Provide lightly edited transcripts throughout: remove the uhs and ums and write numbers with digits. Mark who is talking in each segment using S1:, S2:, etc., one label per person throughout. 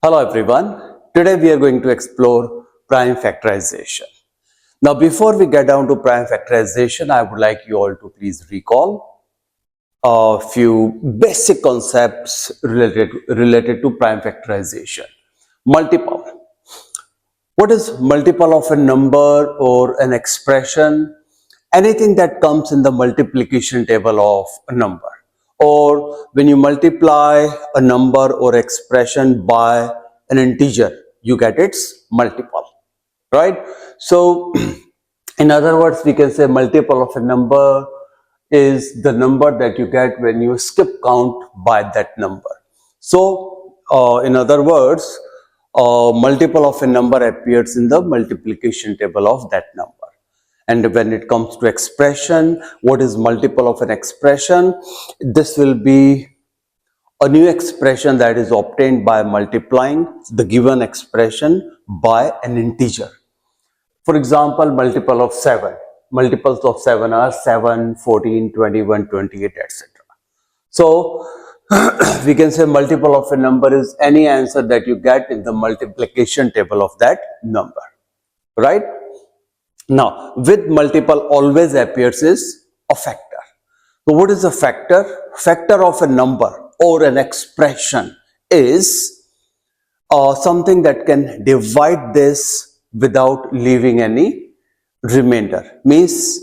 S1: Hello everyone. Today we are going to explore prime factorization. Now before we get down to prime factorization, I would like you all to please recall a few basic concepts related to prime factorization. Multiple. What is multiple of a number or an expression? Anything that comes in the multiplication table of a number. Or when you multiply a number or expression by an integer, you get its multiple, right? So in other words, we can say multiple of a number is the number that you get when you skip count by that number. So in other words, multiple of a number appears in the multiplication table of that number. And when it comes to expression, what is multiple of an expression? This will be a new expression that is obtained by multiplying the given expression by an integer. For example, multiple of 7. Multiples of 7 are 7, 14, 21, 28, etc. So we can say multiple of a number is any answer that you get in the multiplication table of that number, right? Now, with multiple always appears is a factor. So what is a factor? Factor of a number or an expression is something that can divide this without leaving any remainder. Means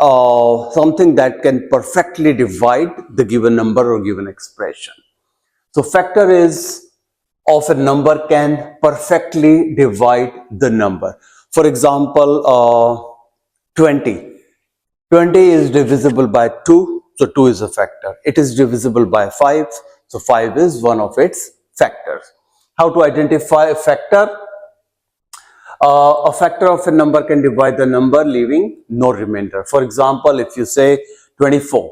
S1: something that can perfectly divide the given number or given expression. So factor is of a number can perfectly divide the number. For example, 20. 20 is divisible by 2, so 2 is a factor. It is divisible by 5, so 5 is one of its factors. How to identify a factor? A factor of a number can divide the number leaving no remainder. For example, if you say 24,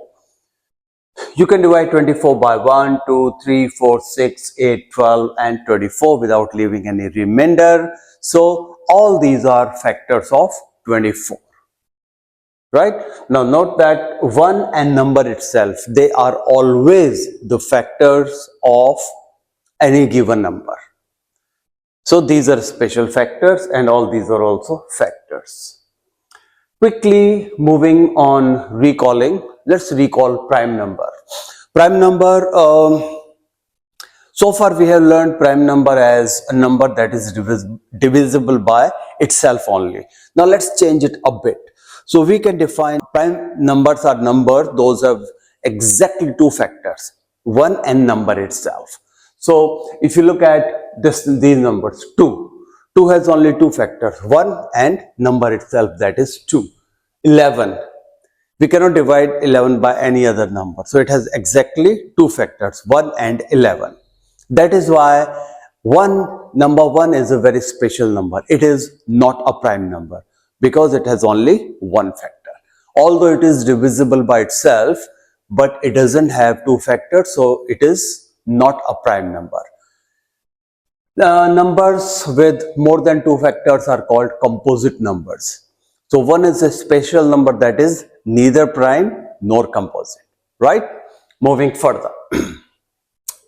S1: you can divide 24 by 1, 2, 3, 4, 6, 8, 12 and 24 without leaving any remainder. So all these are factors of 24. Right? Now note that 1 and number itself, they are always the factors of any given number. So these are special factors and all these are also factors. Quickly moving on, recalling, let's recall prime number. Prime number, so far we have learned prime number as a number that is divisible by itself only. Now let's change it a bit. So we can define prime numbers are numbers, those have exactly two factors, 1 and number itself. So if you look at these numbers, 2 has only two factors, 1 and number itself, that is 2. 11, we cannot divide 11 by any other number. So it has exactly two factors, 1 and 11. That is why number 1 is a very special number. It is not a prime number because it has only one factor. Although it is divisible by itself, but it doesn't have two factors, so it is not a prime number. Numbers with more than two factors are called composite numbers. So one is a special number that is neither prime nor composite, right? Moving further.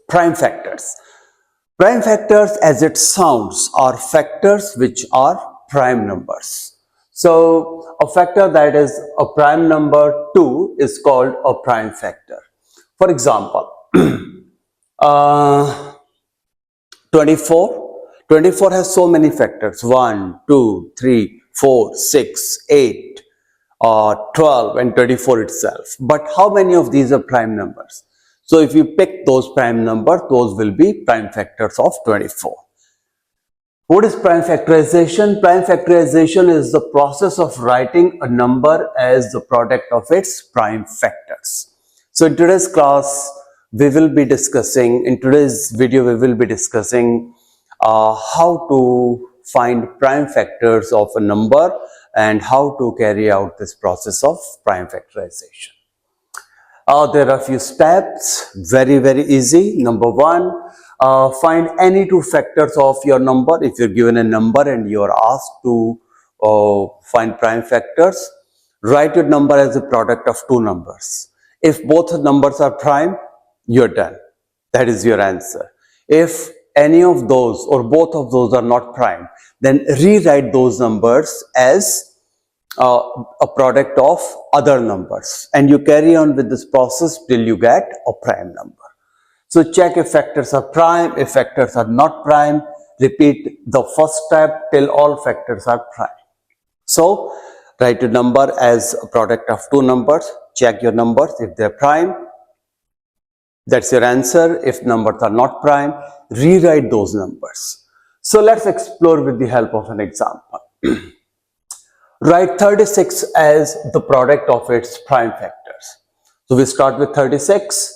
S1: Prime factors. Prime factors, as it sounds, are factors which are prime numbers. So a factor that is a prime number 2 is called a prime factor. For example, 24 has so many factors, 1, 2, 3, 4, 6, 8, 12 and 24 itself. But how many of these are prime numbers? So if you pick those prime numbers, those will be prime factors of 24. What is prime factorization? Prime factorization is the process of writing a number as the product of its prime factors. So in today's class, in today's video, we will be discussing how to find prime factors of a number and how to carry out this process of prime factorization. There are a few steps, very easy. Number 1, find any two factors of your number. If you're given a number and you're asked to find prime factors, write your number as a product of two numbers. If both numbers are prime, you're done. That is your answer. If any of those or both of those are not prime, then rewrite those numbers as a product of other numbers, and you carry on with this process till you get a prime number. So check if factors are prime, if factors are not prime. Repeat the first step till all factors are prime. So write a number as a product of two numbers, check your numbers if they're prime. That's your answer. If numbers are not prime, rewrite those numbers. So let's explore with the help of an example. Write 36 as the product of its prime factors. So we start with 36.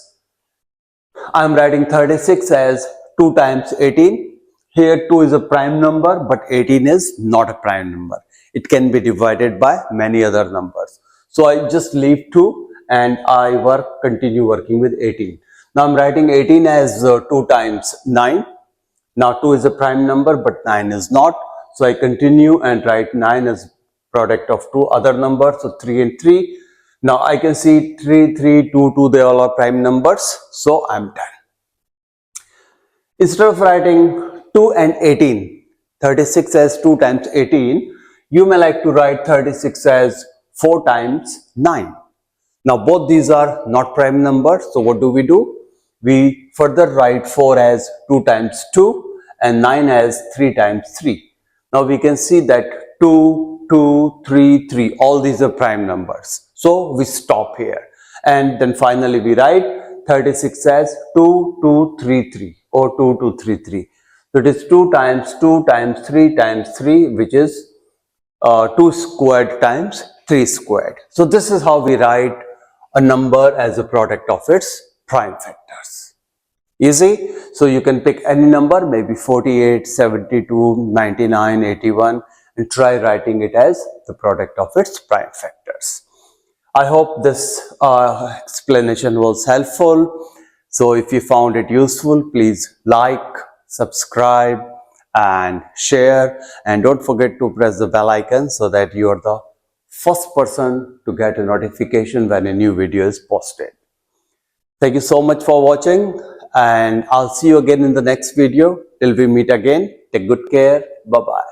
S1: I am writing 36 as 2 times 18. Here 2 is a prime number, but 18 is not a prime number. It can be divided by many other numbers. So I just leave 2 and I continue working with 18. Now I am writing 18 as 2 times 9. Now 2 is a prime number, but 9 is not. So I continue and write 9 as product of two other numbers, so 3 and 3. Now I can see 3, 3, 2, 2, they all are prime numbers, so I'm done. Instead of writing 2 and 18, 36 as 2 times 18, you may like to write 36 as 4 times 9. Now both these are not prime numbers, so what do? We further write 4 as 2 times 2 and 9 as 3 times 3. Now we can see that 2, 2, 3, 3, all these are prime numbers. So we stop here. And then finally we write 36 as 2, 2, 3, 3 or 2, 2, 3, 3. So it is 2 times 2 times 3 times 3, which is 2 squared times 3 squared. So this is how we write a number as a product of its prime factors. Easy. So you can pick any number, maybe 48, 72, 99, 81, and try writing it as the product of its prime factors. I hope this explanation was helpful. So if you found it useful, please like, subscribe, and share. And don't forget to press the bell icon so that you are the first person to get a notification when a new video is posted. Thank you so much for watching, and I'll see you again in the next video. Till we meet again, take good care. Bye-bye.